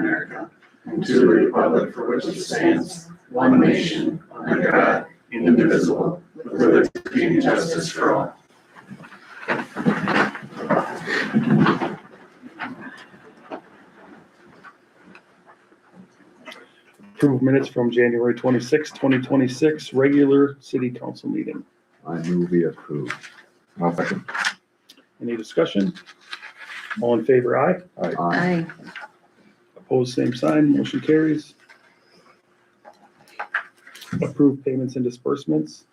America, and to the republic for which it stands, one nation, under God, indivisible, with liberty and justice for all. Approve minutes from January 26, 2026, regular city council meeting. I move we approve. I'll second. Any discussion? All in favor, aye. Aye. Opposed, same sign. Motion carries. Approve payments and disbursements.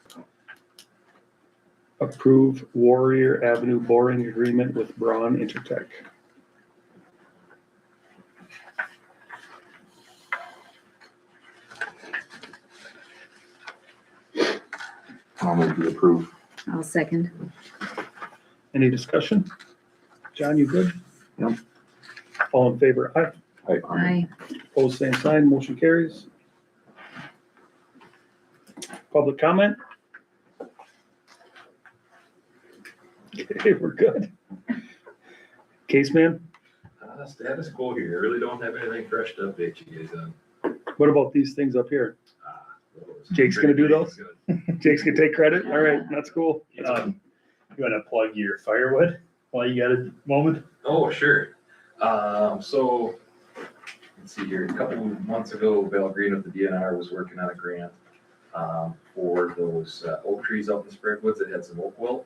Approve Warrior Avenue boring agreement with Braun Intertech. I'll move we approve. I'll second. Any discussion? John, you good? Yep. All in favor, aye. Aye. Opposed, same sign. Motion carries. Public comment? Okay, we're good. Case man, Status quo here. Really don't have anything fresh to update you guys on. what about these things up here? Jake's gonna do those? Jake's gonna take credit? All right, that's cool. You wanna plug your firewood while you got a moment? Oh, sure. So, let's see here, a couple of months ago, Val Green with the DNR was working on a grant for those oak trees out in the Spreadwoods that had some oak wilt.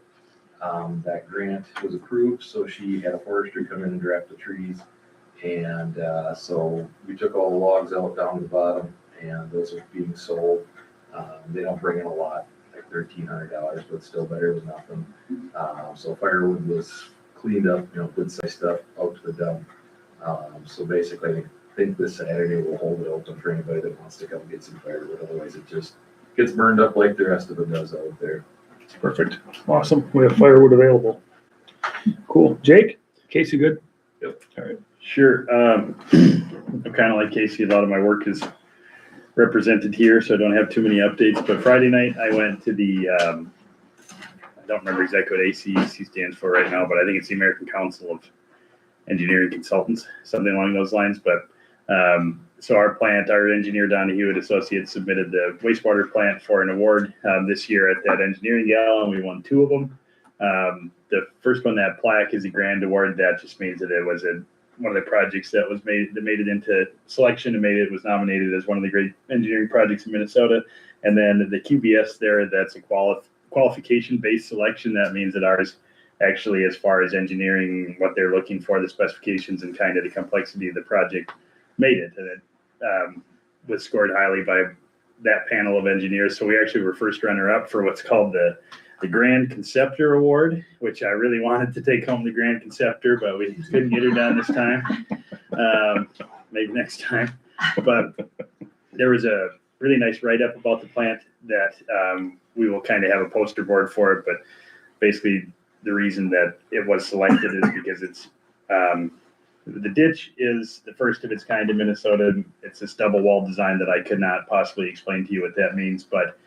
That grant was approved, so she had a forester come in and draft the trees. And so we took all the logs out down to the bottom, and those are being sold. They don't bring in a lot, like $1,300, but still better than nothing. So firewood was cleaned up, good size stuff out to the dump. So basically, I think this Saturday we'll hold it open for anybody that wants to come get some firewood. Otherwise, it just gets burned up like the rest of it does out there. Perfect. Awesome. We have firewood available. Cool. Jake, Casey, good? Yep. All right. Sure. I'm kind of like Casey. A lot of my work is represented here, so I don't have too many updates. But Friday night, I went to the, I don't remember exactly what ACEC stands for right now, but I think it's the American Council of Engineering Consultants, something along those lines. But so our engineer, Donnie Hewitt Associates, submitted the wastewater plant for an award this year at that engineering gala, and we won 2 of them. The first one, that plaque, is a grand award. That just means that it was one of the projects that made it into selection and was nominated as one of the great engineering projects in Minnesota. And then the QBS there, that's a qualification-based selection. That means that ours actually, as far as engineering, what they're looking for, the specifications and kind of the complexity of the project, made it. And it was scored highly by that panel of engineers. So we actually were first runner-up for what's called the Grand Conceptor Award, which I really wanted to take home the Grand Conceptor, but we couldn't get her done this time. Maybe next time. But there was a really nice write-up about the plant that we will kind of have a poster board for it. But basically, the reason that it was selected is because it's the ditch is the first of its kind in Minnesota. It's this double wall design that I could not possibly explain to you what that means, but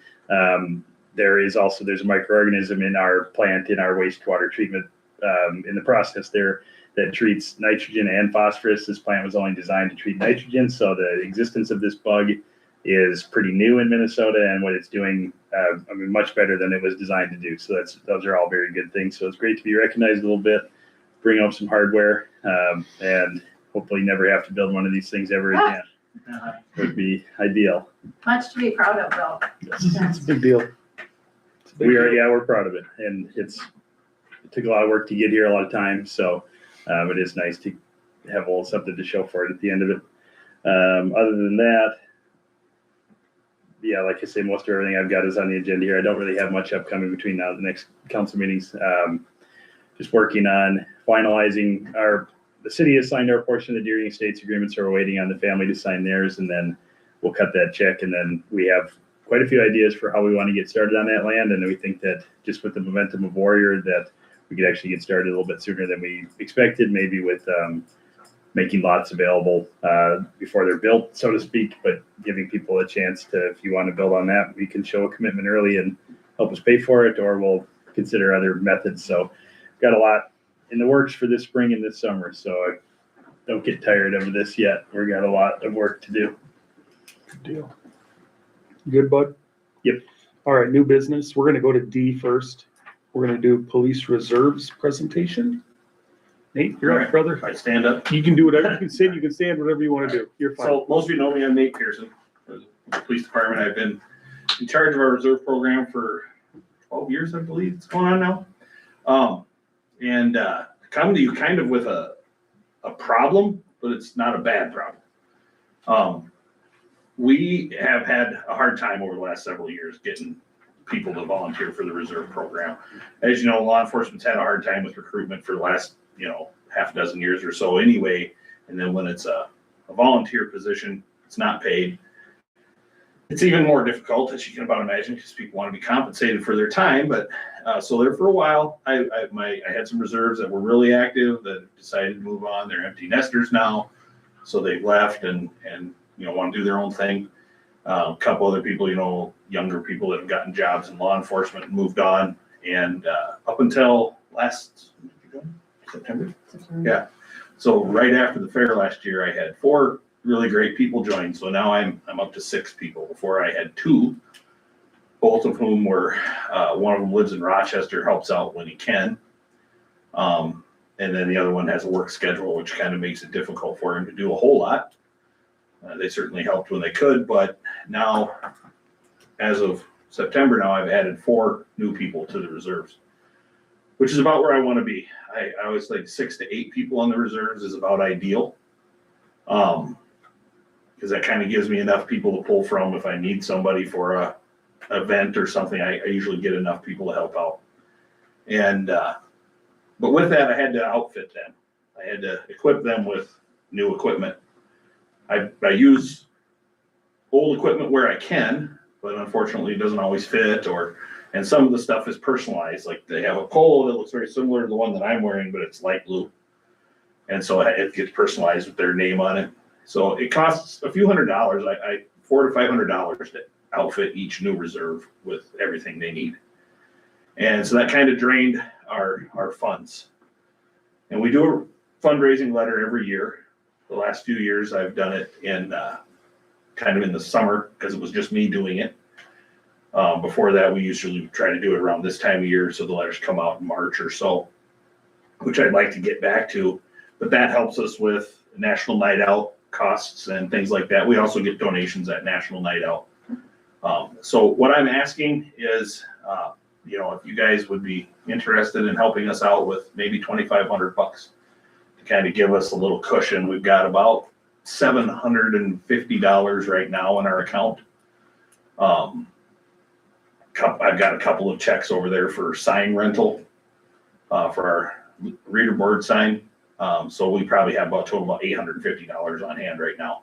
there's a microorganism in our plant, in our wastewater treatment, in the process there, that treats nitrogen and phosphorus. This plant was only designed to treat nitrogen, so the existence of this bug is pretty new in Minnesota, and what it's doing, much better than it was designed to do. So those are all very good things. So it's great to be recognized a little bit, bring up some hardware, and hopefully never have to build one of these things ever again. Would be ideal. Much to be proud of, though. It's a big deal. We're proud of it, and it took a lot of work to get here, a lot of time. So it is nice to have a little something to show for it at the end of it. Other than that, like I say, most of everything I've got is on the agenda here. I don't really have much upcoming between now and the next council meetings. Just working on finalizing the city has signed our portion of the Deering Estates agreement, so we're waiting on the family to sign theirs, and then we'll cut that check. And then we have quite a few ideas for how we want to get started on that land. And we think that just with the momentum of Warrior, that we could actually get started a little bit sooner than we expected, maybe with making lots available before they're built, so to speak, but giving people a chance to, if you want to build on that, we can show a commitment early and help us pay for it, or we'll consider other methods. So got a lot in the works for this spring and this summer. So don't get tired of this yet. We got a lot of work to do. Good deal. Good, bud? Yep. All right, new business. We're gonna go to D first. We're gonna do police reserves presentation. Nate, you're up, brother. If I stand up. You can do whatever, you can sit, you can stand, whatever you wanna do. You're fine. So most of you know me, I'm Nate Pearson, with the police department. I've been in charge of our reserve program for 12 years, I believe it's going on now. And come to you kind of with a problem, but it's not a bad problem. We have had a hard time over the last several years getting people to volunteer for the reserve program. As you know, law enforcement's had a hard time with recruitment for the last, half a dozen years or so anyway. And then when it's a volunteer position, it's not paid. It's even more difficult, as you can about imagine, because people want to be compensated for their time. But so there for a while, I had some reserves that were really active that decided to move on. They're empty nesters now, so they've left and want to do their own thing. A couple other people, younger people that have gotten jobs in law enforcement and moved on. And up until last September, yeah. So right after the fair last year, I had 4 really great people join. So now I'm up to 6 people. Before I had 2, both of whom were, one of them lives in Rochester, helps out when he can. And then the other one has a work schedule, which kind of makes it difficult for him to do a whole lot. They certainly helped when they could, but now, as of September now, I've added 4 new people to the reserves, which is about where I want to be. I always think 6 to 8 people on the reserves is about ideal. Because that kind of gives me enough people to pull from if I need somebody for a event or something. I usually get enough people to help out. And but with that, I had to outfit them. I had to equip them with new equipment. I use old equipment where I can, but unfortunately it doesn't always fit, and some of the stuff is personalized. Like they have a pole that looks very similar to the one that I'm wearing, but it's light blue. And so it gets personalized with their name on it. So it costs a few $100s, $400 to $500 to outfit each new reserve with everything they need. And so that kind of drained our funds. And we do a fundraising letter every year. The last few years I've done it in kind of in the summer because it was just me doing it. Before that, we usually try to do it around this time of year, so the letters come out in March or so, which I'd like to get back to. But that helps us with National Night Out costs and things like that. We also get donations at National Night Out. So what I'm asking is, if you guys would be interested in helping us out with maybe $2,500 to kind of give us a little cushion. We've got about $750 right now in our account. I've got a couple of checks over there for sign rental for our reader board sign. So we probably have about total about $850 on hand right now.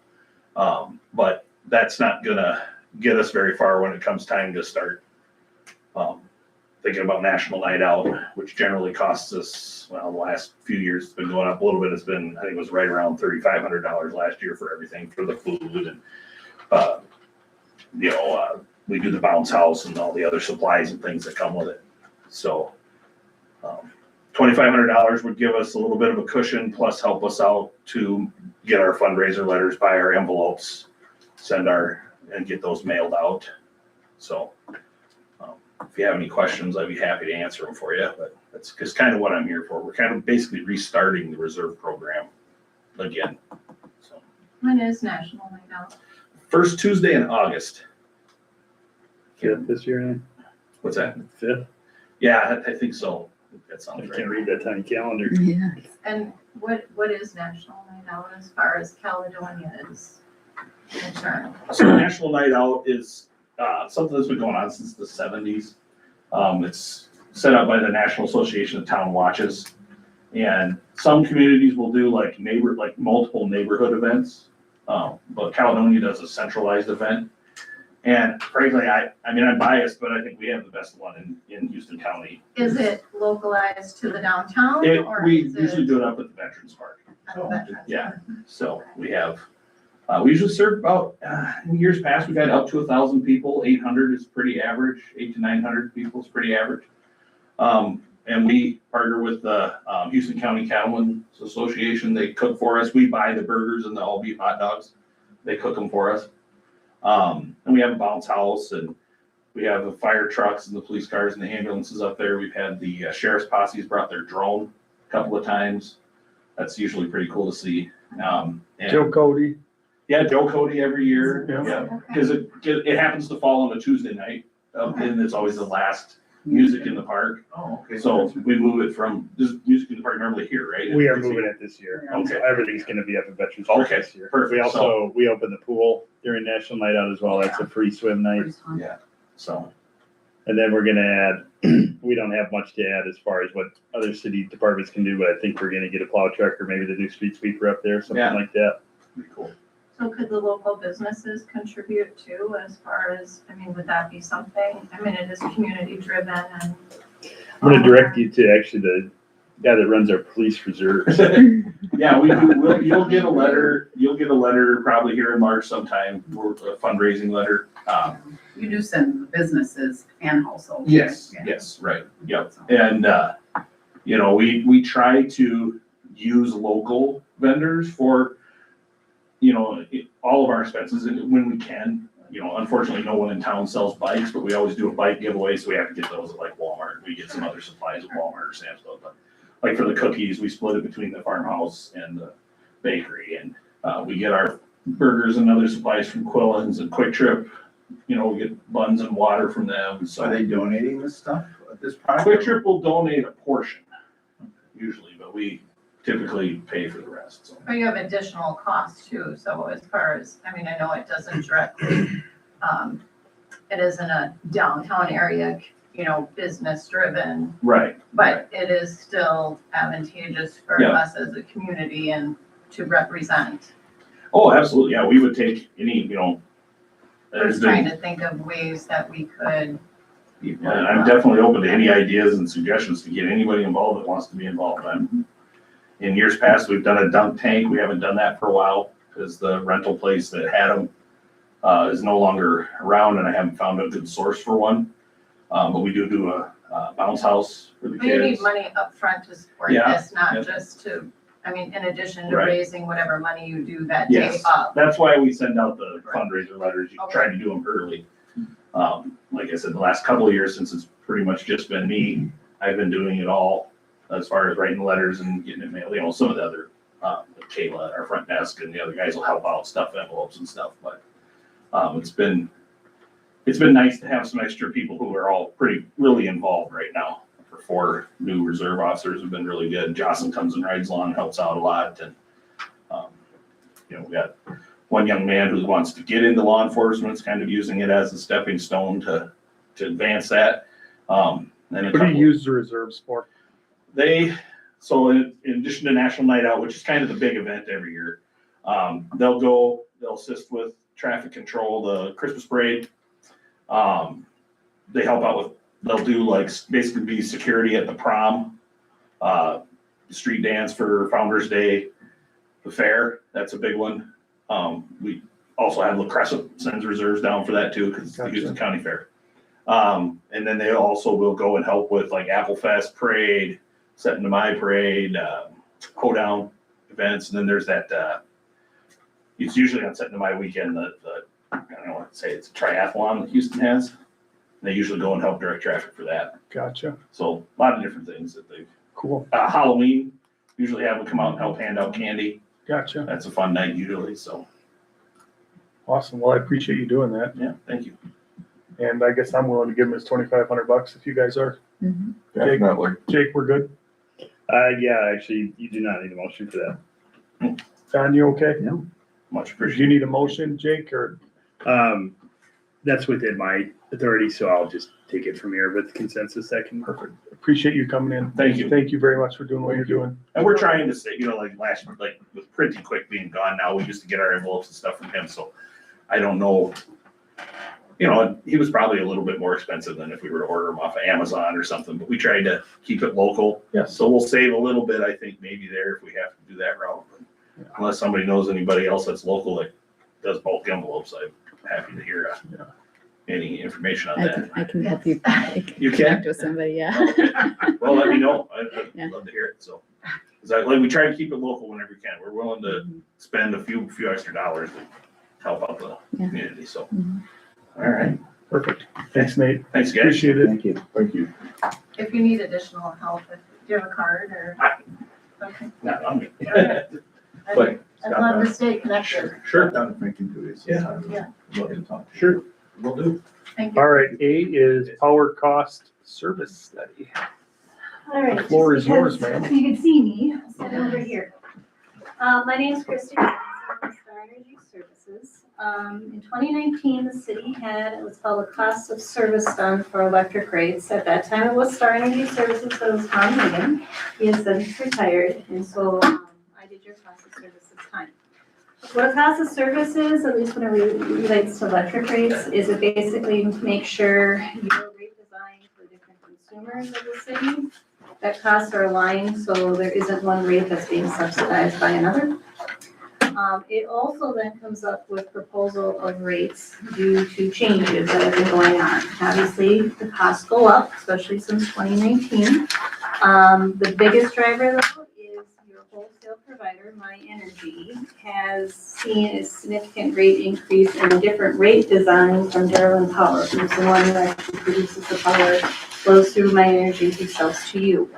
But that's not gonna get us very far when it comes time to start thinking about National Night Out, which generally costs us, the last few years it's been going up a little bit. It's been, I think it was right around $3,500 last year for everything, for the food and, we do the bounce house and all the other supplies and things that come with it. So $2,500 would give us a little bit of a cushion, plus help us out to get our fundraiser letters, buy our envelopes, and get those mailed out. So if you have any questions, I'd be happy to answer them for you, but that's just kind of what I'm here for. We're kind of basically restarting the reserve program again. So When is National Night Out? first Tuesday in August. 5th this year, then? What's that? 5th? Yeah, I think so. That I sounds right. can't read that tiny calendar. Yeah. And what is National Night Out as far as Caledonia is concerned? So National Night Out is something that's been going on since the 70s. It's set up by the National Association of Town Watches. And some communities will do like multiple neighborhood events. But Caledonia does a centralized event. And frankly, I'm biased, but I think we have the best one in Houston County. Is it localized to the downtown or We is usually it do it up at the Veterans Park. at the Veterans? Yeah. So we have, we usually serve about, in years past, we've had up to 1,000 people. 800 is pretty average. 800 to 900 people is pretty average. And and we partner with the Houston County Cattlemen's Association. They cook for us. We buy the burgers and the all beef hot dogs. They cook them for us. And we have a bounce house, and we have the fire trucks and the police cars and the ambulances up there. We've had the sheriff's posses brought their drone a couple of times. That's usually pretty cool to see. And Joe Cody. yeah, Joe Cody every year. Yeah. Yeah, because it happens to fall on a Tuesday night, and it's always the last music in the park. Oh, okay. So we move it from, this music in the park normally here, right? We are moving it this year. Okay. So everything's gonna be up at Veterans Park Okay, this year. perfect. We also, we open the pool during National Night Out as well. That's a free swim night. So, And then we're gonna add, we don't have much to add as far as what other city departments can do, but I think we're gonna get a plow truck or maybe the new street sweeper up there, something Yeah. like that. pretty cool. So could the local businesses contribute too, as far as, I mean, would that be something? I mean, it is community driven and. I'm gonna direct you to actually the guy that runs our police reserves. Yeah, you'll get a letter probably here in March sometime, or a fundraising letter. You do send businesses and households. Yes, Yeah. yes, right, yep. And, you know, we try to use local vendors for, you know, all of our expenses and when we can. You know, unfortunately, no one in town sells bikes, but we always do a bike giveaway, so we have to get those at like Walmart. We get some other supplies at Walmart or Sam's Club, but like for the cookies, we split it between the farmhouse and the bakery, and we get our burgers and other supplies from Quillen's and Quick Trip. You know, we get buns and water from them, so. Are they donating this stuff at this point? Quick Trip will donate a portion usually, but we typically pay for the rest, so. But you have additional costs too, so as far as, I mean, I know it doesn't directly, it isn't a downtown area, you know, business driven, Right. but it is still advantageous for Yeah. us as a community and to represent. Oh, absolutely, yeah, we would take any, you know. We're just trying to think of ways that we could. And I'm definitely open to any ideas and suggestions to get anybody involved that wants to be involved. In years past, we've done a dunk tank. We haven't done that for a while because the rental place that had them is no longer around, and I haven't found a good source for one. But we do a bounce house for the But you need kids. money upfront to support Yeah, this, not yeah. just to, I mean, in addition to Right. raising whatever money you do that day Yes, up. that's why we send out the fundraiser letters. You Okay. try to do them early. Like I said, the last couple of years, since it's pretty much just been me, I've been doing it all as far as writing letters and getting it mailed. You know, some of the other, like Kayla at our front desk and the other guys will help out, stuff envelopes and stuff, but it's been nice to have some extra people who are all really involved right now. For 4 new reserve officers have been really good. Jocelyn comes and rides along, helps out a lot, and you know, we got one young man who wants to get into law enforcement, is kind of using it as a stepping stone to advance that. And a What do couple- you use the reserves for? So in addition to National Night Out, which is kind of the big event every year, they'll assist with traffic control, the Christmas parade. They help out with, they'll do like basically be security at the prom, the street dance for Founder's Day, the fair, that's a big one. We also have La Crescent sends reserves down for that too, because it's the Gotcha. Houston County Fair. And then they also will go and help with like Apple Fest parade, Setting to My parade, hoedown events, and then there's that, it's usually on Setting to My weekend, I don't know what to say, it's a triathlon that Houston has. They usually go and help direct traffic for that. Gotcha. So a lot of different things that they, Cool. Halloween, usually have them come out and help hand out candy. Gotcha. That's a fun night usually, so, Awesome. Well, I appreciate you doing that. yeah, thank you. And I guess I'm willing to give him his $2,500 if you guys are. Definitely. Jake, we're good? Yeah, actually, you do not need a motion for that. Don, you okay? Much Do you appreciated. need a motion, Jake, or? That's within my authority, so I'll just take it from here with consensus. I can. Perfect. Appreciate you coming in. Thank you. Thank you very much for doing what you're doing. And we're trying to say, you know, like last, like with Pretty Quick being gone now, we used to get our envelopes and stuff from him, so I don't know. You know, he was probably a little bit more expensive than if we were to order them off of Amazon or something, but we tried to keep it local. Yes. So we'll save a little bit, I think, maybe there if we have to do that route. But unless somebody knows anybody else that's local that does bulk envelopes, I'm happy to hear. any information on I that. can, I can help you. I can You can? connect with somebody, yeah. Okay. Well, let me know. Yeah. I'd love to hear it, so. 'Cause like, we try to keep it local whenever we can. We're willing to spend a few extra dollars to help out the Yeah. community, so. Mhm. All right. Perfect. Thanks, Nate. Thanks, guys. Appreciate it. Thank you. Thank you. If you need additional help, do you have a card or? Okay. Not on me. I'd But, I'd love to stay connected. sure, Down thinking to this. Yeah. Yeah. Love to talk. Sure. will do. Thank you. All right, A is power cost service study. All right. The floor just is yours, because ma'am. You can see me, I'll sit over here. My name is Christy, I'm with Star Energy Services. In 2019, the city had what's called a cost of service done for electric rates. At that time, it was Star Energy Services, but it was Tom Megan. He has since retired, and so I did your cost of service this time. What a cost of service is, at least when it relates to electric rates, is it basically make sure your rate design for different consumers of the city, that costs are aligned, so there isn't one rate that's being subsidized by another. It also then comes up with proposal of rates due to changes that have been going on. Obviously, the costs go up, especially since 2019. The biggest driver though is your wholesale provider, My Energy, has seen a significant rate increase in a different rate design from Darlin Power, who's the one who actually produces the power, flows through My Energy, who sells to you.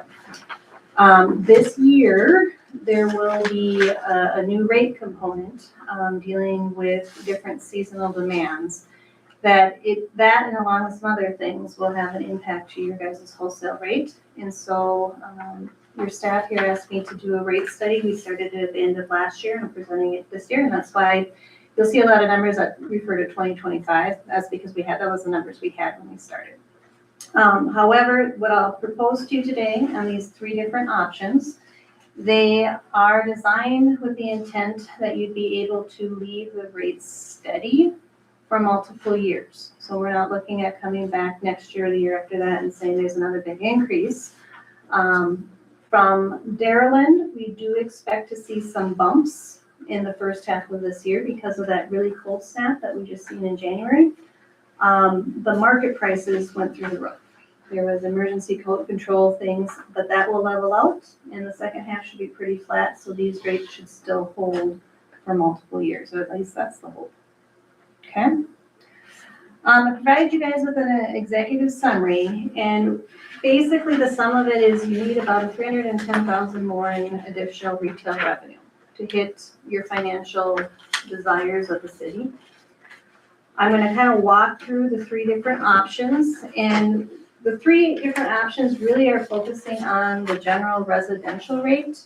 This year, there will be a new rate component dealing with different seasonal demands. That and along with some other things will have an impact to your guys' wholesale rate. And so your staff here asked me to do a rate study. We started it at the end of last year and I'm presenting it this year. And that's why you'll see a lot of numbers that refer to 2025. That's because that was the numbers we had when we started. However, what I'll propose to you today on these three different options, they are designed with the intent that you'd be able to leave the rates steady for multiple years. So we're not looking at coming back next year or the year after that and saying there's another big increase. From Darlin, we do expect to see some bumps in the first half of this year because of that really cold snap that we just seen in January. The market prices went through the roof. There was emergency code control things, but that will level out and the second half should be pretty flat. So these rates should still hold for multiple years, or at least that's the hope. Okay. I provided you guys with an executive summary, and basically the sum of it is you need about $310,000 more in additional retail revenue to hit your financial desires of the city. I'm going to kind of walk through the three different options, and the three different options really are focusing on the general residential rate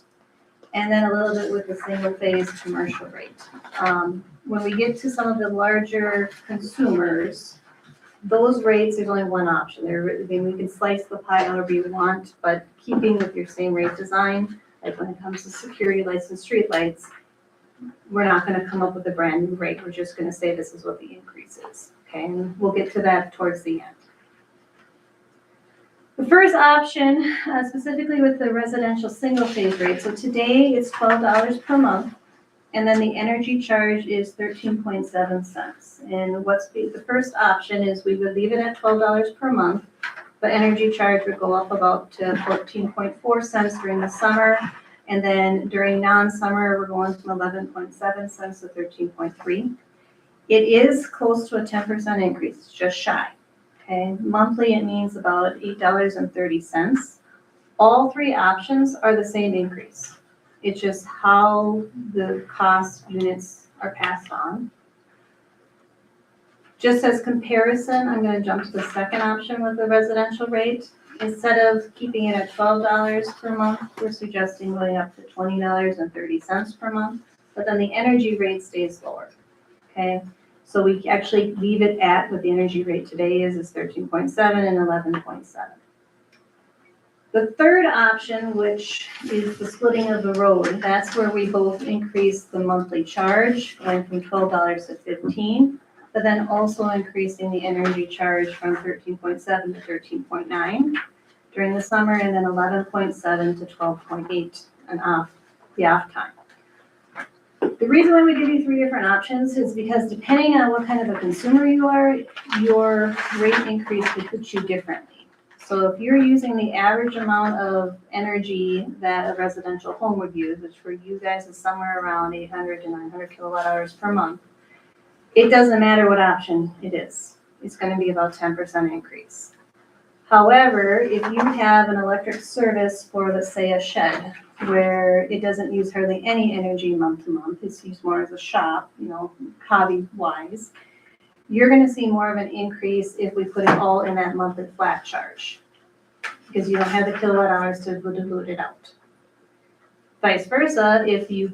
and then a little bit with the single phase commercial rate. When we get to some of the larger consumers, those rates, there's only one option. We can slice the pie however you want, but keeping with your same rate design, like when it comes to security lights and street lights, we're not going to come up with a brand new rate. We're just going to say this is what the increase is. Okay, and we'll get to that towards the end. The first option, specifically with the residential single phase rate. So today it's $12 per month. And then the energy charge is 13.7 cents. And the first option is we would leave it at $12 per month, but energy charge would go up about to 14.4 cents during the summer. And then during non-summer, we're going from 11.7 cents to 13.3. It is close to a 10% increase, it's just shy. Okay, monthly it means about $8.30. All three options are the same increase. It's just how the cost units are passed on. Just as comparison, I'm going to jump to the second option with the residential rate. Instead of keeping it at $12 per month, we're suggesting going up to $20.30 per month, but then the energy rate stays lower. Okay, so we actually leave it at what the energy rate today is 13.7 and 11.7. The third option, which is the splitting of the road, that's where we both increase the monthly charge, going from $12 to $15, but then also increasing the energy charge from 13.7 to 13.9 during the summer, and then 11.7 to 12.8 and the off time. The reason why we give you 3 different options is because depending on what kind of a consumer you are, your rate increase could hit you differently. So if you're using the average amount of energy that a residential home would use, which for you guys is somewhere around 800 to 900 kilowatt hours per month, it doesn't matter what option it is. It's going to be about 10% increase. However, if you have an electric service for, let's say, a shed, where it doesn't use hardly any energy month to month, it's used more as a shop, hobby-wise, you're gonna see more of an increase if we put it all in that monthly flat charge, because you don't have the kilowatt hours to dilute it out. Vice versa, if you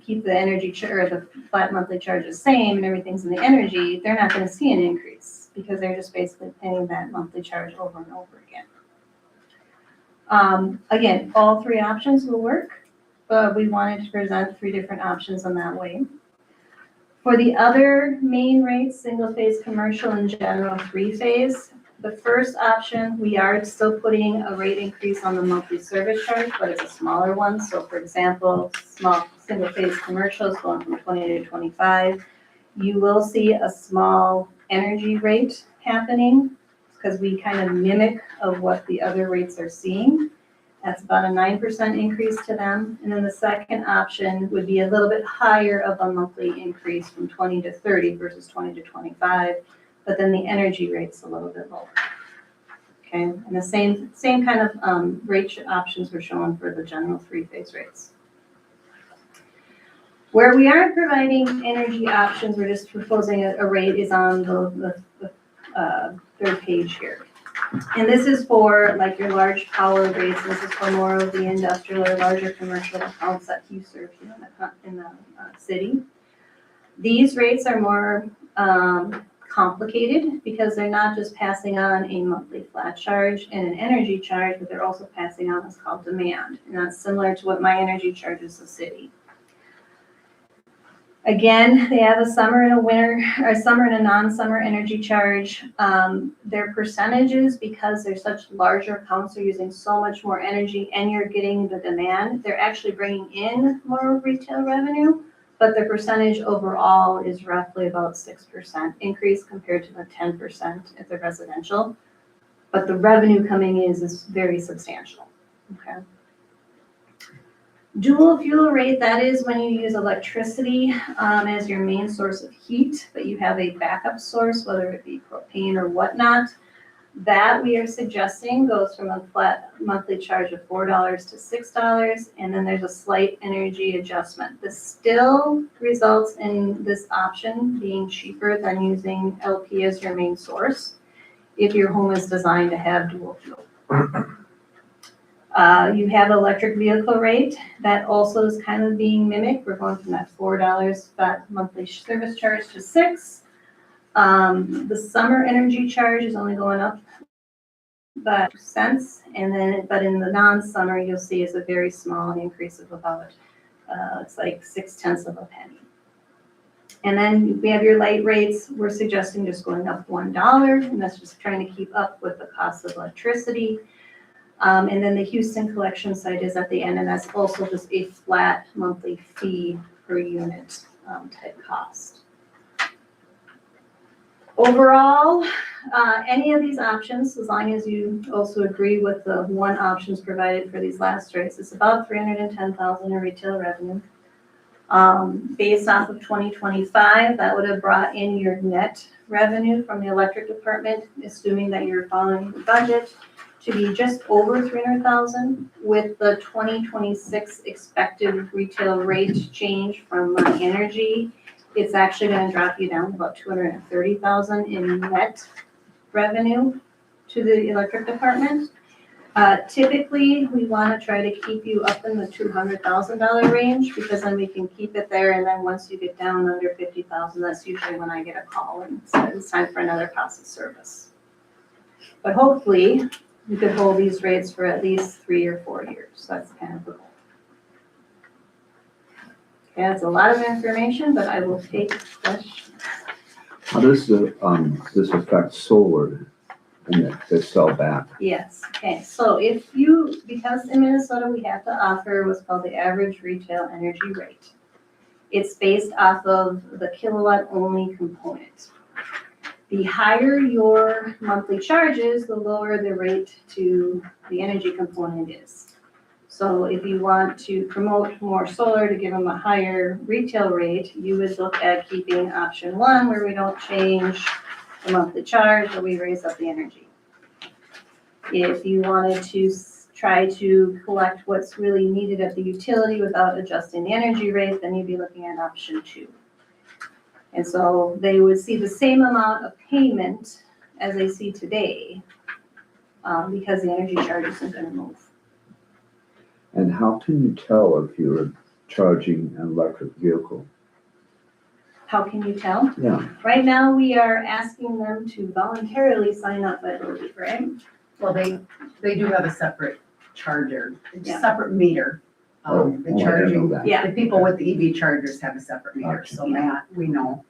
keep the energy or the flat monthly charge the same and everything's in the energy, they're not gonna see an increase because they're just basically paying that monthly charge over and over again. Again, all 3 options will work, but we wanted to present 3 different options in that way. For the other main rates, single phase commercial and general 3-phase, the first option, we are still putting a rate increase on the monthly service charge, but it's a smaller one. So for example, small single phase commercials going from 20 to 25, you will see a small energy rate happening because we kind of mimic of what the other rates are seeing. That's about a 9% increase to them. And then the second option would be a little bit higher of a monthly increase from 20 to 30 versus 20 to 25, but then the energy rate's a little bit lower. Okay, and the same kind of rate options were shown for the general 3-phase rates. Where we aren't providing energy options, we're just proposing a rate is on the 3rd page here. And this is for like your large power rates. This is for more of the industrial or larger commercial accounts that you serve here in the city. These rates are more complicated because they're not just passing on a monthly flat charge and an energy charge, but they're also passing on what's called demand. And that's similar to what my energy charges the city. Again, they have a summer and a winter, or a summer and a non-summer energy charge. Their percentages, because they're such larger accounts, they're using so much more energy and you're getting the demand, they're actually bringing in more retail revenue, but the percentage overall is roughly about 6% increase compared to the 10% at the residential. But the revenue coming in is very substantial, okay? Dual fuel rate, that is when you use electricity as your main source of heat, but you have a backup source, whether it be propane or whatnot. That we are suggesting goes from a flat monthly charge of $4 to $6, and then there's a slight energy adjustment. This still results in this option being cheaper than using LP as your main source if your home is designed to have dual fuel. You have electric vehicle rate that also is kind of being mimicked. We're going from that $4 that monthly service charge to $6. The summer energy charge is only going up by cents, and then but in the non-summer you'll see is a very small increase of about it's like 0.6 of a penny. And then we have your light rates. We're suggesting just going up $1, and that's just trying to keep up with the cost of electricity. And then the Houston collection site is at the end, and that's also just a flat monthly fee per unit type cost. Overall, any of these options, as long as you also agree with the one options provided for these last rates, it's about $310,000 in retail revenue. Based off of 2025, that would have brought in your net revenue from the electric department, assuming that you're following the budget, to be just over $300,000. With the 2026 expected retail rate change from My Energy, it's actually going to drop you down to about $230,000 in net revenue to the electric department. Typically, we want to try to keep you up in the $200,000 range, because then we can keep it there. And then once you get down under $50,000, that's usually when I get a call and it's time for another cost of service. But hopefully, we could hold these rates for at least 3 or 4 years. That's kind of the goal. Okay, that's a lot of information, but I will take questions. How does this affect solar and the sell back? Yes, okay, so if you, because in Minnesota we have to offer what's called the average retail energy rate. It's based off of the kilowatt only component. The higher your monthly charges, the lower the rate to the energy component is. So if you want to promote more solar to give them a higher retail rate, you would look at keeping option one, where we don't change the monthly charge, but we raise up the energy. If you wanted to try to collect what's really needed at the utility without adjusting the energy rate, then you'd be looking at option two. And so they would see the same amount of payment as they see today, because the energy charge isn't gonna move. And how can you tell if you're charging an electric vehicle? How can you tell? Yeah, Right now, we are asking them to voluntarily sign up, I believe, right? Well, they do have a separate charger, Yeah. separate meter. oh, The I didn't know charging, that. Yeah. the people with the EV chargers have a separate meter, Gotcha. so that we know.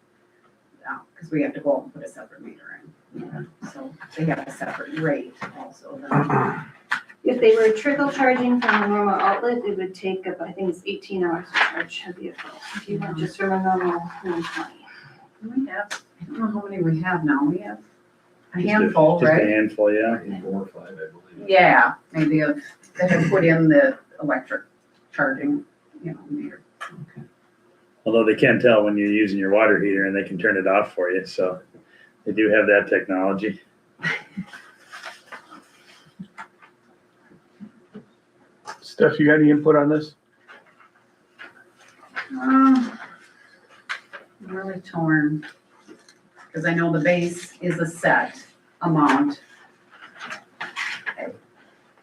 Because we have to go out and put a separate meter in. So they have a separate rate also. If they were trickle charging from a normal outlet, it would take up, I think it's 18 hours to charge a vehicle. If you went just from a normal 120. We have, I don't know how many we have now, we have a Just handful, Just a right? handful, yeah. 4 or 5, I believe. Yeah, maybe that have put in the electric charging, meter. Although they can tell when you're using your water heater and they can turn it off for you, so they do have that technology. Steph, you got any input on this? I'm really torn, because I know the base is a set amount.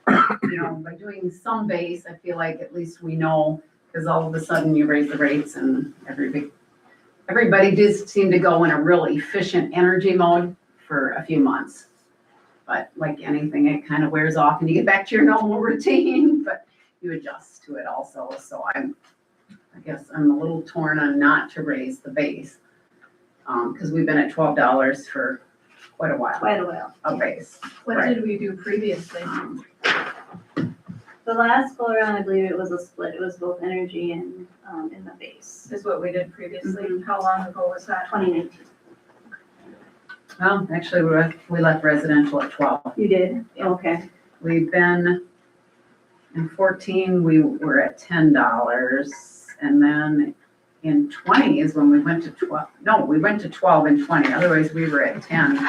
By doing some base, I feel like at least we know, because all of a sudden you raise the rates and everybody does seem to go in a real efficient energy mode for a few months. But like anything, it kind of wears off and you get back to your normal routine, but you adjust to it also. So I guess I'm a little torn on not to raise the base. Because we've been at $12 for quite a while, Quite a while. a base. What Right. did we do previously? The last go around, I believe it was a split. It was both energy and in the base. Is what we did previously. How long ago was that? 2019. Well, actually, we left residential at 12. You did? Okay. We've been, in 14, we were at $10. And then in 20 is when we went to 12. No, we went to 12 in 20. Otherwise, we were at 10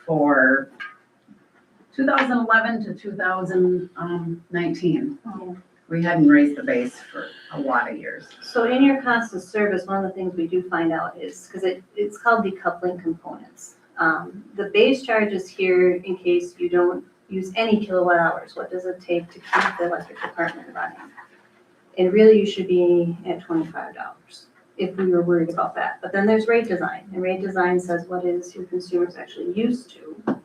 for 2011 to 2019. We hadn't raised the base for a lot of years. So in your cost of service, one of the things we do find out is, because it's called decoupling components. The base charge is here in case you don't use any kilowatt hours. What does it take to keep the electric department running? And really, you should be at $25 if we were worried about that. But then there's rate design, and rate design says what is your consumers actually used to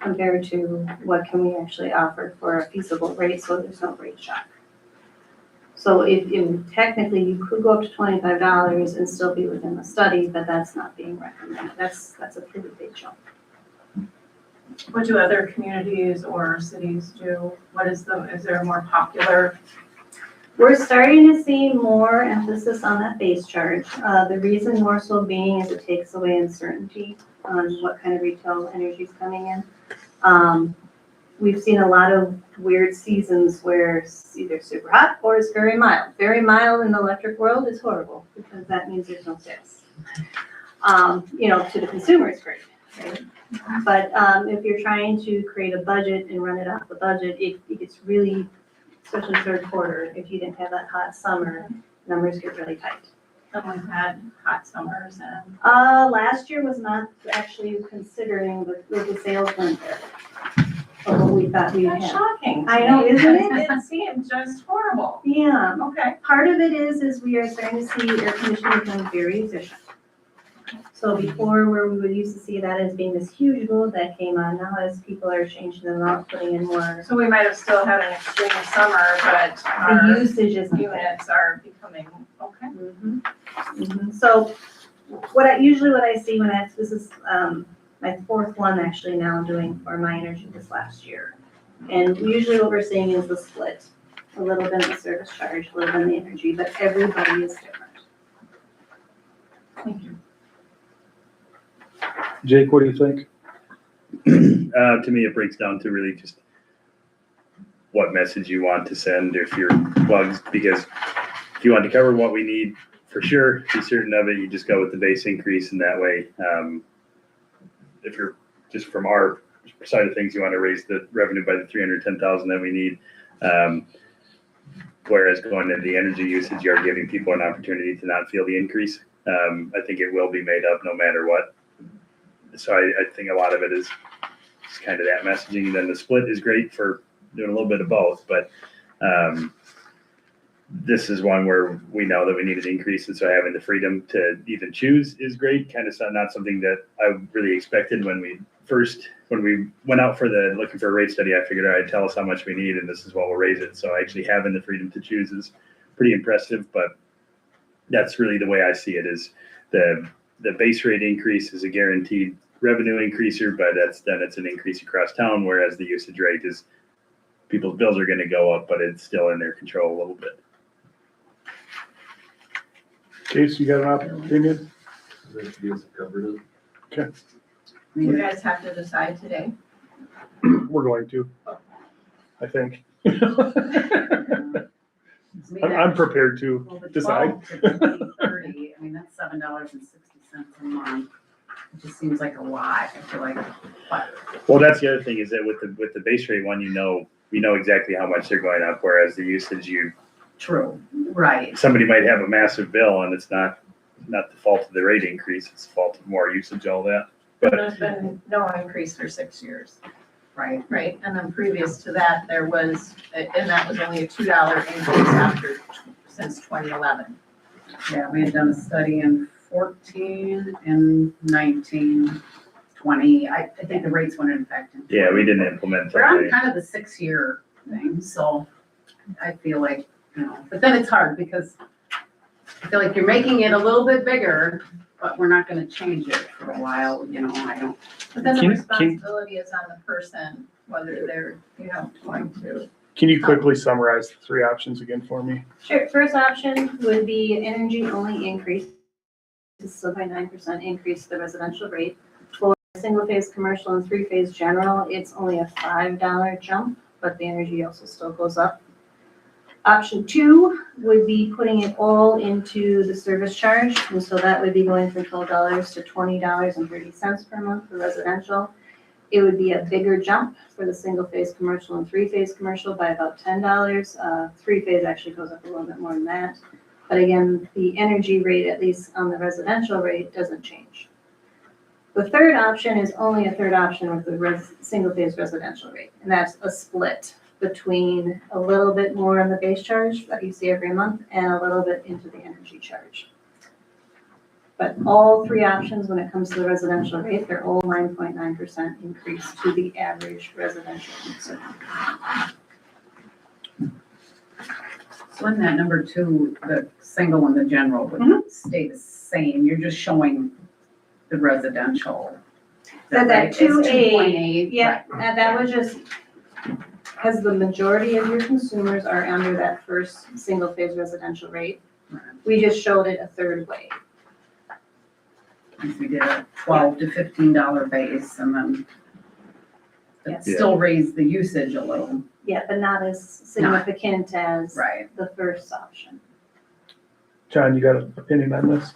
compared to what can we actually offer for a feasible rate so there's no rate shock. So if technically you could go up to $25 and still be within the study, but that's not being recommended. That's a pretty big jump. What do other communities or cities do? Is there a more popular? We're starting to see more emphasis on that base charge. The reason more so being is it takes away uncertainty on what kind of retail energy is coming in. We've seen a lot of weird seasons where it's either super hot or it's very mild. Very mild in the electric world is horrible because that means there's no sales. To the consumer it's great, right? But if you're trying to create a budget and run it off the budget, it gets really, especially third quarter, if you didn't have that hot summer, numbers get really tight. Someone had hot summers and. Last year was not actually considering the sales weren't there. Of what we thought we'd That's have. shocking. I know, isn't it? It seems just horrible. Yeah, Okay. part of it is we are starting to see air conditioning become very efficient. So before where we would used to see that as being this huge load that came on, now as people are changing them out, putting in more, So we might have still had an extreme summer, but the our usage is not there. units are becoming, okay. So what I see when this is my fourth one actually now doing for my energy this last year. And usually what we're seeing is the split, a little bit in the service charge, a little bit in the energy, but everybody is different. Thank you. Jake, what do you think? To me, it breaks down to really just what message you want to send if you're plugs, because if you want to cover what we need, for sure, be certain of it, you just go with the base increase, and that way, if you're just from our side of things, you want to raise the revenue by the 310,000 that we need. Whereas going into the energy usage, you're giving people an opportunity to not feel the increase. I think it will be made up no matter what. So I think a lot of it is just kind of that messaging. And then the split is great for doing a little bit of both, but this is one where we know that we need an increase, and so having the freedom to even choose is great. Kind of not something that I really expected when we went out for looking for a rate study. I figured, all right, tell us how much we need, and this is what we'll raise it. So actually having the freedom to choose is pretty impressive, but that's really the way I see it. Is the base rate increase is a guaranteed revenue increaser, but it's an increase across town, whereas the usage rate is people's bills are going to go up, but it's still in their control a little bit. Case, you got an opinion? Covered it. You guys have to decide today. We're going to, I think. We I'm got- prepared to well, the decide. 12 to 30, I mean, that's $7.60 a month. It just seems like a lot. I feel like, but Well, that's the other thing is that with the base rate one, you know exactly how much they're going up, whereas the usage, true, right. somebody might have a massive bill and it's not the fault of the rate increase, it's the fault of more usage, all that. But there's been no increase for 6 years. Right. Right, and then previous to that, there was, and that was only a $2 increase since 2011. Yeah, we had done a study in 14 and 19, 20. I think the rates went in effect in 20. Yeah, we didn't implement We're on that. kind of the 6-year thing, so I feel like, but then it's hard because I feel like you're making it a little bit bigger, but we're not gonna change it for a while, I don't. But then the Can- responsibility is on the person, whether they're, going to. Can you quickly summarize the three options again for me? Sure, first option would be energy only increase. So by 9% increase the residential rate. For single phase commercial and 3-phase general, it's only a $5 jump, but the energy also still goes up. Option 2 would be putting it all into the service charge, and so that would be going from $12 to $20.30 per month for residential. It would be a bigger jump for the single phase commercial and 3-phase commercial by about $10. 3-phase actually goes up a little bit more than that. But again, the energy rate, at least on the residential rate, doesn't change. The third option is only a third option with the single phase residential rate, and that's a split between a little bit more on the base charge that you see every month and a little bit into the energy charge. But all three options, when it comes to the residential rate, they're all 9.9% increase to the average residential consumer. So in that number 2, the single and the general would stay the same, you're just showing the residential. Is That right? It's 2A, 2.8. Yeah, and that was just, because the majority of your consumers are under that first single phase residential rate. We just showed it a third way. If we did a $12 to $15 base and then Yes. it still raised the usage a little. Yeah, but not as significant as Right. the first option. John, you got an opinion on this?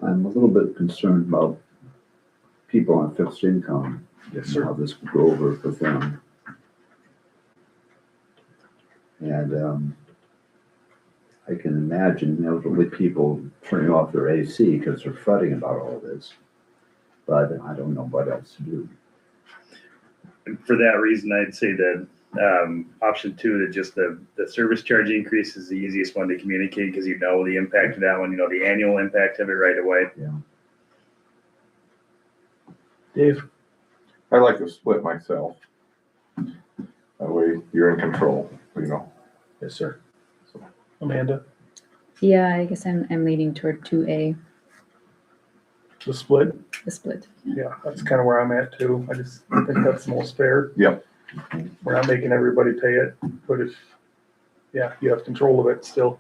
I'm a little bit concerned about people on fixed income, Yes, and how this would go over for them. And I can imagine elderly people turning off their AC because they're fretting about all this. But I don't know what else to do. And for that reason, I'd say that option 2, that just the service charge increase is the easiest one to communicate because you know the impact of that one, you know the annual impact of it right away. Dave? I like to split myself. That way you're in control, Yes, sir. Amanda? Yeah, I guess I'm leaning toward 2A, The split? the split. Yeah, that's kind of where I'm at too. I just think that's the most fair. Yep. We're not making everybody pay it, but if, you have control of it still.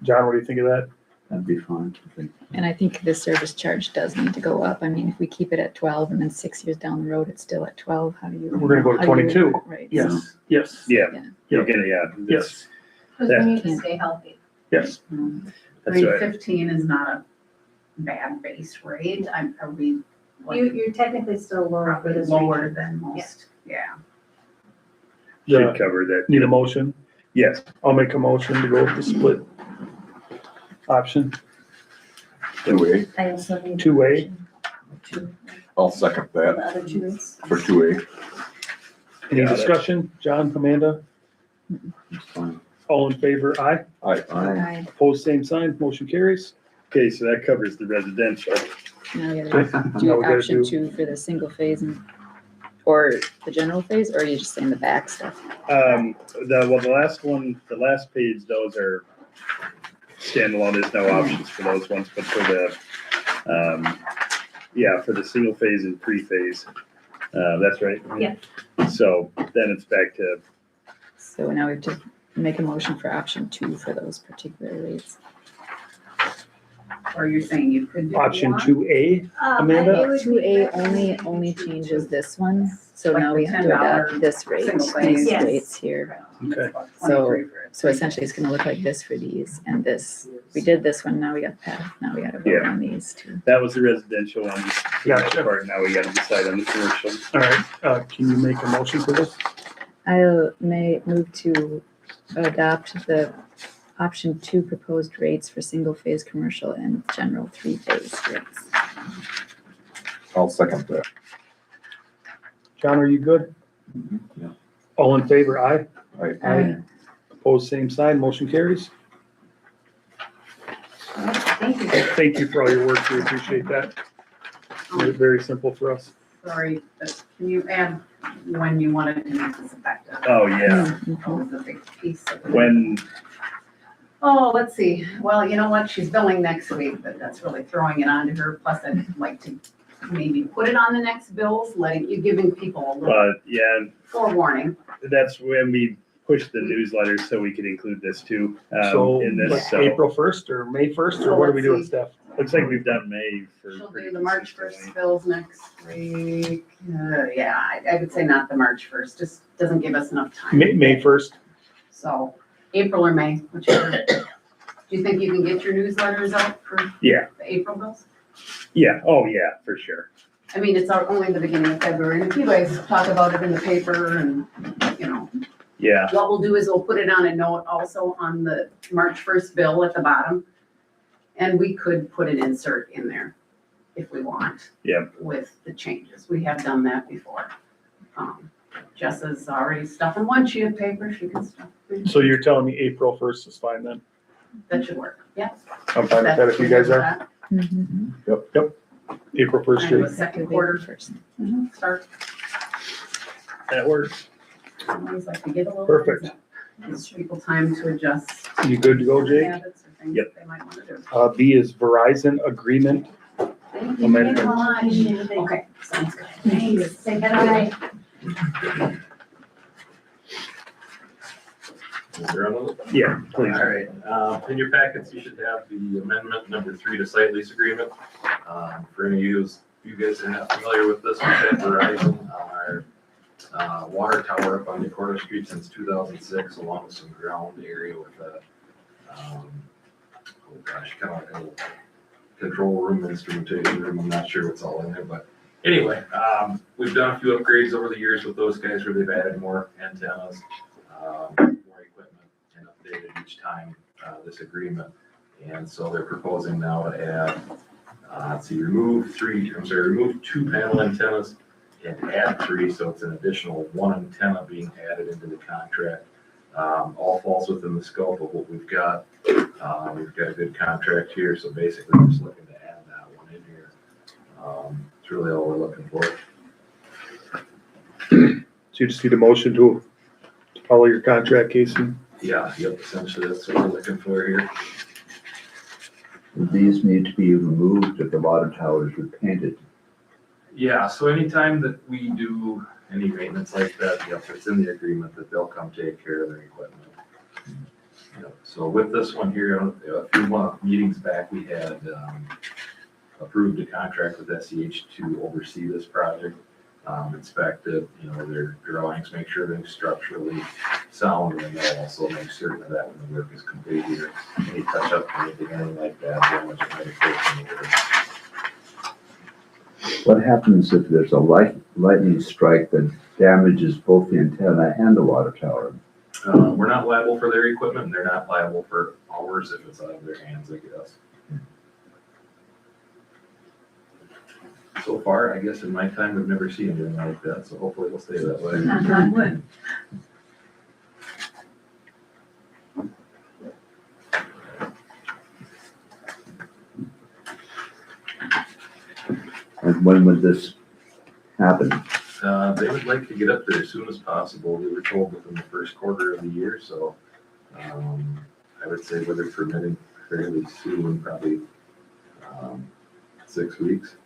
John, what do you think of that? That'd be fine, I think. And I think the service charge does need to go up. I mean, if we keep it at 12 and then 6 years down the road, it's still at 12, how do you? We're gonna go to how do you- 22. Right. Yes, yes, Yeah, Yeah. you're gonna, yeah. yes, Because we need to stay healthy. yes. I That's mean, right. 15 is not a bad base rate. Are we like You're technically still lower for probably this lower region. than most? Yeah. Should Yeah. cover that. Need a motion? Yes, I'll make a motion to go with the split option. I also need. 2A. Two, I'll second the that other two rates. for 2A. Any Yeah, discussion? John, Amanda, It's fine. all in favor? Aye. Aye. Aye. Opposed, same sign. Motion carries. okay, so that covers the residential. Now we Okay. gotta Now do we gotta option do- 2 for the single phase or the general phase, or are you just saying the back stuff? The last one, the last page, those are standalone, there's no options for those ones, but for for the single phase and pre-phase, that's right. Yeah. So then it's back to, So now we have to make a motion for option 2 for those particular rates. Or you're saying you could do Option one? 2A, Amanda? It would be 2A better to only do changes two. this one, so Like now the we have to $10 adopt this rate, single phase. these Yes. rates here. Okay. So- 23 for it. So essentially, it's gonna look like this for these, and this, we did this one, now we got that, now we gotta vote Yeah. on these two. that was the residential one. The next Gotcha. part, now we gotta decide on the commercial. All right, can you make a motion for this? I may move to adopt the option 2 proposed rates for single-phase commercial and general 3-phase rates. I'll second that. John, are you good? Yeah. All in favor? Aye. Aye. Opposed, same sign. Motion carries. Thank you. Thank you for all your work. We appreciate that. Very, very simple for us. Sorry, but can you add when you wanted to make this effective? Oh, yeah, Mhm. That was a big piece of it. when, Oh, let's see. Well, you know what? She's billing next week, but that's really throwing it onto her. Plus, I'd like to maybe put it on the next bills, giving people a little yeah, forewarning. that's when we pushed the newsletter so we could include this too, So, in like this, so. April 1st or May 1st, or what are we doing, Steph? Looks like we've done May for. She'll pretty do the March consistently. 1st bills next week. Yeah, I would say not the March 1st, just doesn't give us enough time. May 1st? So April or May, whichever. Do you think you can get your newsletters out for Yeah, the April bills? yeah, oh, yeah, for sure. I mean, it's only the beginning of February, and if you guys talk about it in the paper and, you know, Yeah, what we'll do is we'll put it on a note also on the March 1st bill at the bottom. And we could put an insert in there if we want. Yep. With the changes. We have done that before. Jess is already stuffing one sheet of paper, she can stuff. So you're telling me April 1st is fine then? That should work, yeah. I'm fine with that if you guys are. Mhm. April 1st, And straight. the second quarter First. start. that works. Always like to give a little. Perfect. Gives people time to adjust. You good to go, Jake? Habits or things Yep. they might want to do. B is Verizon agreement. Thank you Amendment. very much. Okay, sounds good. Thanks. Say goodbye. Is there another? Yeah, please. All right, in your packets, you should have the amendment number 3 to site lease agreement. For any of you guys that are not familiar with this, we've had Verizon on our water tower up on Decorah Street since 2006, along with some ground area with a, oh gosh, kind of like a little control room, instrumentation room. I'm not sure what's all in there, but anyway, we've done a few upgrades over the years with those guys where they've added more antennas, more equipment, and updated each time this agreement. And so they're proposing now to add, remove 2 panel antennas and add 3, so it's an additional 1 antenna being added into the contract. All falls within the scope of what we've got. We've got a good contract here, so basically we're just looking to add that one in here. It's really all we're looking for. So you just need a motion to follow your contract, Casey? Yeah, yep, essentially that's what we're looking for here. These need to be removed if the water tower is repainted. Yeah, so anytime that we do any maintenance like that, yep, it's in the agreement that they'll come take care of their equipment. Yep. So with this one here, a few meetings back, we had approved a contract with SEH to oversee this project. Inspect it, their drawings, make sure they're structurally sound, and they'll also make certain of that when the work is complete here. Any touch up, anything like that, damage might occur in the work. What happens if there's a lightning strike that damages both the antenna and the water tower? We're not liable for their equipment, and they're not liable for ours if it's out of their hands, I guess. So far, I guess in my time, we've never seen anything like that, so hopefully it'll stay that way. I would. And when would this happen? They would like to get up there as soon as possible. They were told within the first quarter of the year, so I would say weather permitting fairly soon, probably 6 weeks.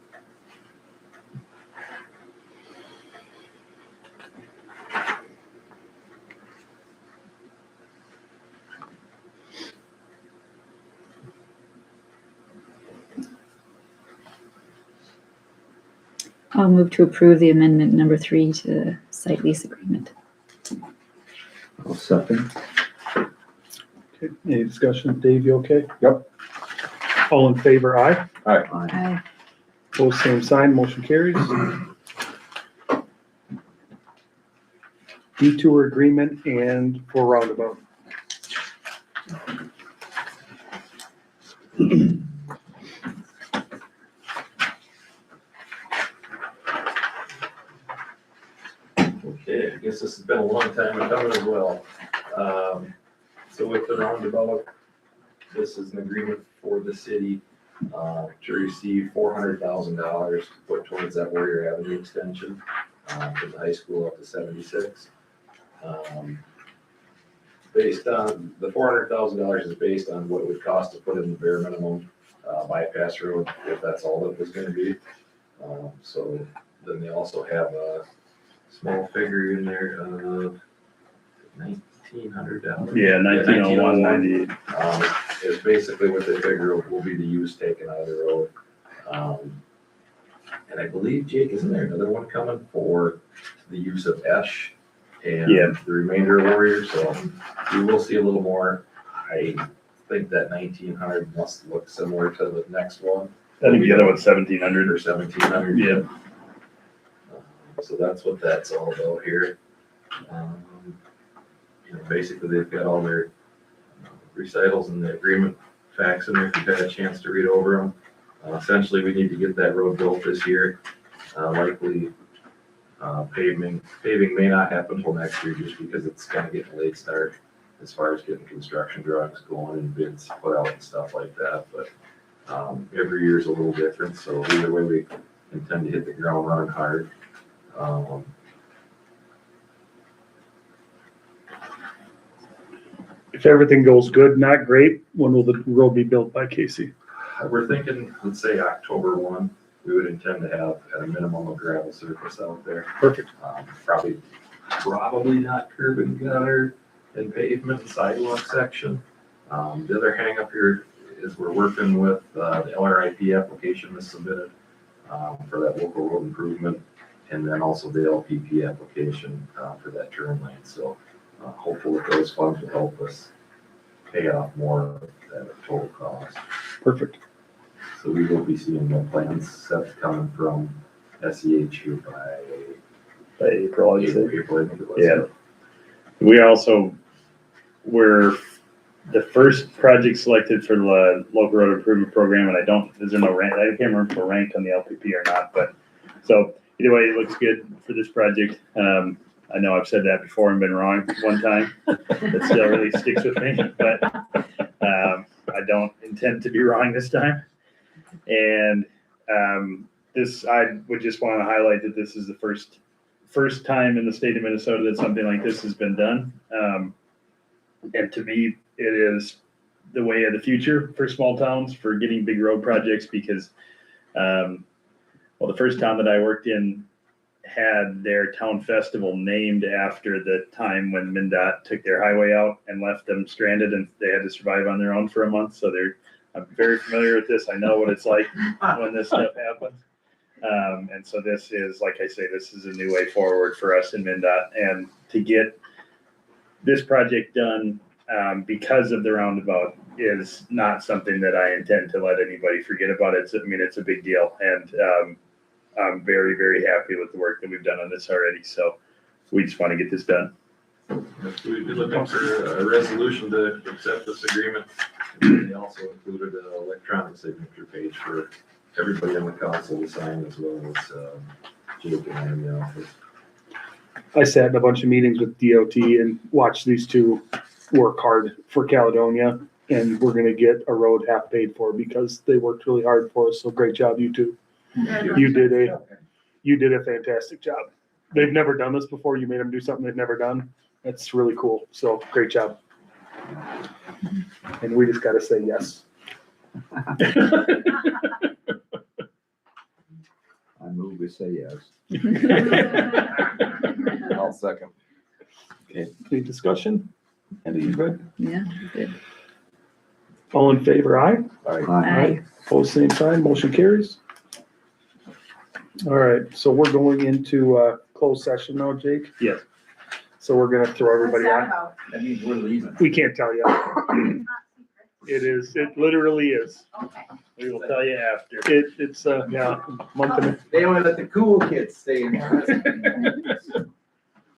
I'll move to approve the amendment number 3 to the site lease agreement. I'll second. Okay, any discussion? Dave, you okay? Yep. All in favor, aye. Aye. Aye. Opposed, same sign, motion carries. Detour agreement and for roundabout. Okay, I guess this has been a long time coming as well. So with the roundabout, this is an agreement for the city to receive $400,000 to put towards that Warrior Avenue extension from the high school up to 76. Based on, the $400,000 is based on what it would cost to put in the bare minimum bypass road, if that's all that was gonna be. So then they also have a small figure in there of $1,900. Yeah, 1901.98. Is basically what they figure will be the use taken out of the road. And I believe, Jake, isn't there another one coming for the use of Esch and Yeah. the remainder of Warrior? So we will see a little more. I think that 1,900 must look similar to the next one. I think the other one's 1,700 Or or 1,700. Yeah. So that's what that's all about here. Basically, they've got all their recitals and the agreement facts in there, if you've had a chance to read over them. Essentially, we need to get that road built this year. Likely, paving may not happen until next year, just because it's kind of getting a late start as far as getting construction drawings going and bids put out and stuff like that. But every year is a little different, so either way, we intend to hit the ground running hard. If everything goes good, not great, when will the road be built by, Casey? We're thinking, let's say October 1, we would intend to have at a minimum a gravel surface out there. Perfect. Probably not curb and gutter and pavement and sidewalk section. The other hang up here is we're working with the LRIP application that's submitted for that local road improvement, and then also the LPP application for that turn lane. So hopefully those funds will help us pay off more of that total cost. Perfect. So we will be seeing the plans set coming from SEH here by April, I'd say. April, I think it was. Yeah. We also were the first project selected for the local road improvement program, and is there no rank? I can't remember if we're ranked on the LPP or not, but so either way, it looks good for this project. I know I've said that before and been wrong one time. That still really sticks with me, but I don't intend to be wrong this time. And I would just want to highlight that this is the first time in the state of Minnesota that something like this has been done. And to me, it is the way of the future for small towns for getting big road projects because, the first town that I worked in had their town festival named after the time when MnDOT took their highway out and left them stranded and they had to survive on their own for a month. So I'm very familiar with this. I know what it's like when this stuff happens. And so this is, like I say, this is a new way forward for us in MnDOT, and to get this project done, because of the roundabout is not something that I intend to let anybody forget about. It's a big deal, and, I'm very, very happy with the work that we've done on this already. So we just want to get this done. We'd be looking for a resolution to accept this agreement. They also included an electronic signature page for everybody on the council to sign, as well as Jake and I in the office. I sat in a bunch of meetings with DOT and watched these two work hard for Caledonia, and we're gonna get a road half paid for because they worked really hard for us. So great job, you two. You did a fantastic job. They've never done this before. You made them do something they've never done. That's really cool. So great job. And we just gotta say yes. I move we say yes. I'll second. Any discussion? Andy, you good? Yeah, good. All in favor, aye? Aye. Opposed, same sign, motion carries. All right, so we're going into closed session now, Jake? Yes. So we're gonna throw everybody What's that out. about? That means we're leaving. We can't tell you. It is, it literally is. Okay. We will tell you after. It's, yeah, month and They only let the cool kids stay in.